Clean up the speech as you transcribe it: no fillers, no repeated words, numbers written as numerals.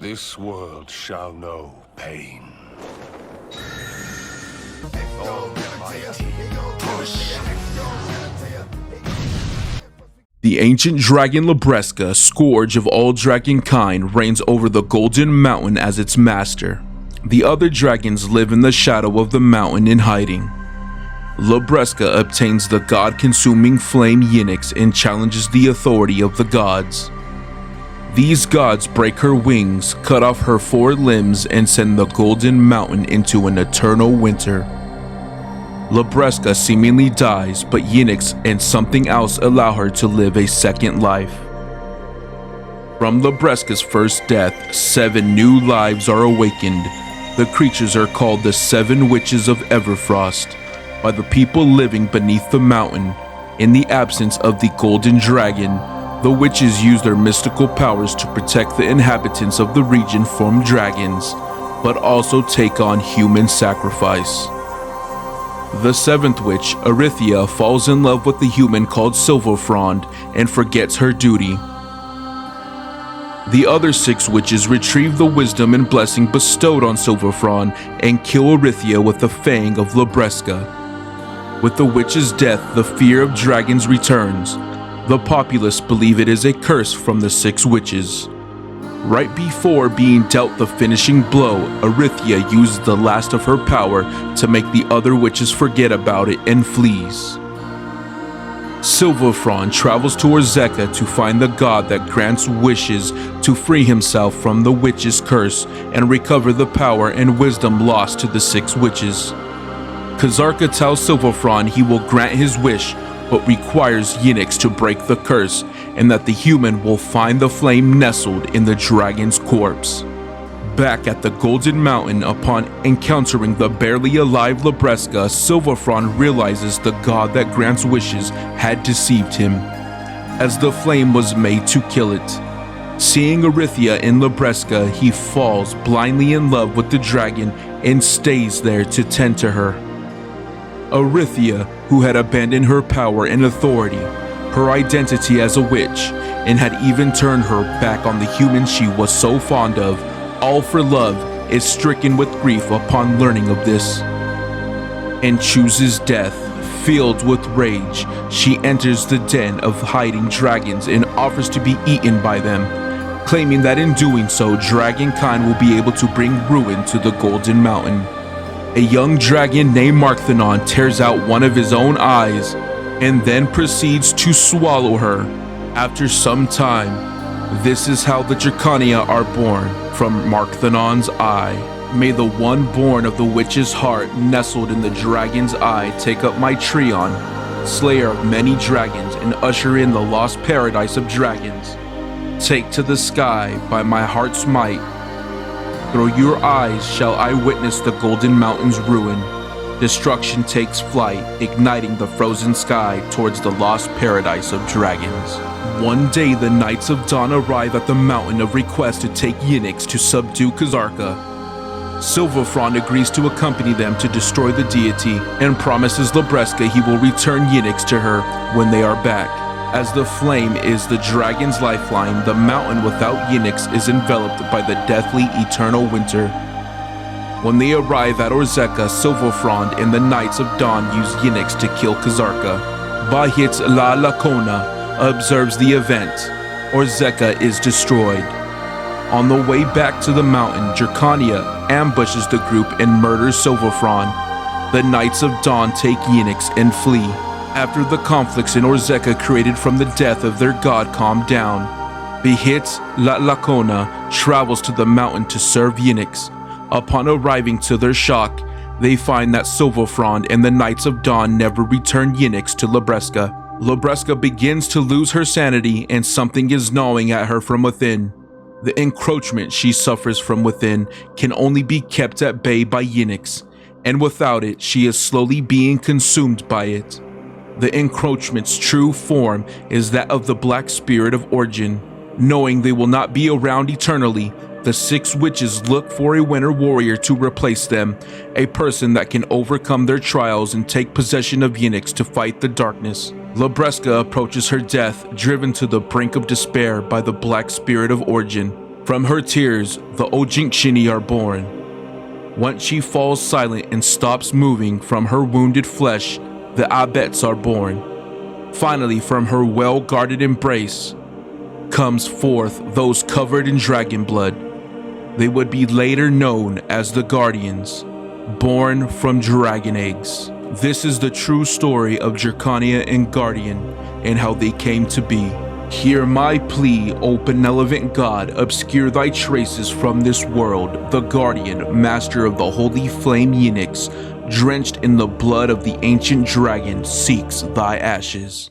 This world shall know pain. The ancient dragon Labresca, scourge of all dragonkind, reigns over the Golden Mountain as its master. The other dragons live in the shadow of the mountain in hiding. Labresca obtains the god-consuming flame Yinix and challenges the authority of the gods. These gods break her wings, cut off her 4 limbs, and send the Golden Mountain into an eternal winter. Labresca seemingly dies, but Yinix and something else allow her to live a second life. From Labresca's first death, 7 new lives are awakened. The creatures are called the 7 Witches of Everrost, by the people living beneath the mountain. In the absence of the Golden Dragon, the witches use their mystical powers to protect the inhabitants of the region from dragons, but also take on human sacrifice. The 7th witch, Arithia, falls in love with the human called Silvron and forgets her duty. The other 6 witches retrieve the wisdom and blessing bestowed on Silvron and kill Arithia with the fang of Labresca. With the witch's death, the fear of dragons returns. The populace believe it is a curse from the 6 witches. Right before being dealt the finishing blow, Arithia uses the last of her power to make the other witches forget about it and flees. Silvron travels to Orzeka to find the god that grants wishes to free himself from the witch's curse and recover the power and wisdom lost to the 6 witches. Kazarka tells Silvron he will grant his wish, but requires Yinix to break the curse, and that the human will find the flame nestled in the dragon's corpse. Back at the Golden Mountain, upon encountering the barely alive Labresca, Silvron realizes the god that grants wishes had deceived him, as the flame was made to kill it. Seeing Arithia in Labresca, he falls blindly in love with the dragon and stays there to tend to her. Arithia, who had abandoned her power and authority, her identity as a witch, and had even turned her back on the human she was so fond of, all for love, is stricken with grief upon learning of this, and chooses death. Filled with rage, she enters the den of hiding dragons and offers to be eaten by them, claiming that in doing so, dragonkind will be able to bring ruin to the Golden Mountain. A young dragon named Markthenon tears out one of his own eyes and then proceeds to swallow her. After some time, this is how the Jacania are born, from Markthenon's eye. May the one born of the witch's heart nestled in the dragon's eye take up my Treon, slayer of many dragons, and usher in the lost paradise of dragons. Take to the sky by my heart's might. Through your eyes shall I witness the Golden Mountain's ruin. Destruction takes flight, igniting the frozen sky towards the lost paradise of dragons. One day the Knights of Dawn arrive at the Mountain of Request to take Yinix to subdue Kazarka. Silvron agrees to accompany them to destroy the deity and promises Labresca he will return Yinix to her when they are back. As the flame is the dragon's lifeline, the mountain without Yinix is enveloped by the deathly eternal winter. When they arrive at Orzeka, Silvron and the Knights of Dawn use Yinix to kill Kazarka. Bahit La Lacona observes the event. Orzeka is destroyed. On the way back to the mountain, Jacania ambushes the group and murders Silvron. The Knights of Dawn take Yinix and flee. After the conflicts in Orzeka created from the death of their god calmed down, Bahit La Lacona travels to the mountain to serve Yinix. Upon arriving, to their shock, they find that Silvron and the Knights of Dawn never returned Yinix to Labresca. Labresca begins to lose her sanity and something is gnawing at her from within. The encroachment she suffers from within can only be kept at bay by Yinix, and without it, she is slowly being consumed by it. The encroachment's true form is that of the Black Spirit of Origin. Knowing they will not be around eternally, the 6 witches look for a winter warrior to replace them, a person that can overcome their trials and take possession of Yinix to fight the darkness. Labresca approaches her death, driven to the brink of despair by the Black Spirit of Origin. From her tears, the Ojinxini are born. Once she falls silent and stops moving from her wounded flesh, the Abets are born. Finally, from her well-guarded embrace comes forth those covered in dragon blood. They would be later known as the Guardians, born from dragon eggs. This is the true story of Jacania and Guardian and how they came to be. Hear my plea, O benevolent God, obscure thy traces from this world. The Guardian, master of the holy flame Yinix, drenched in the blood of the ancient dragon, seeks thy ashes.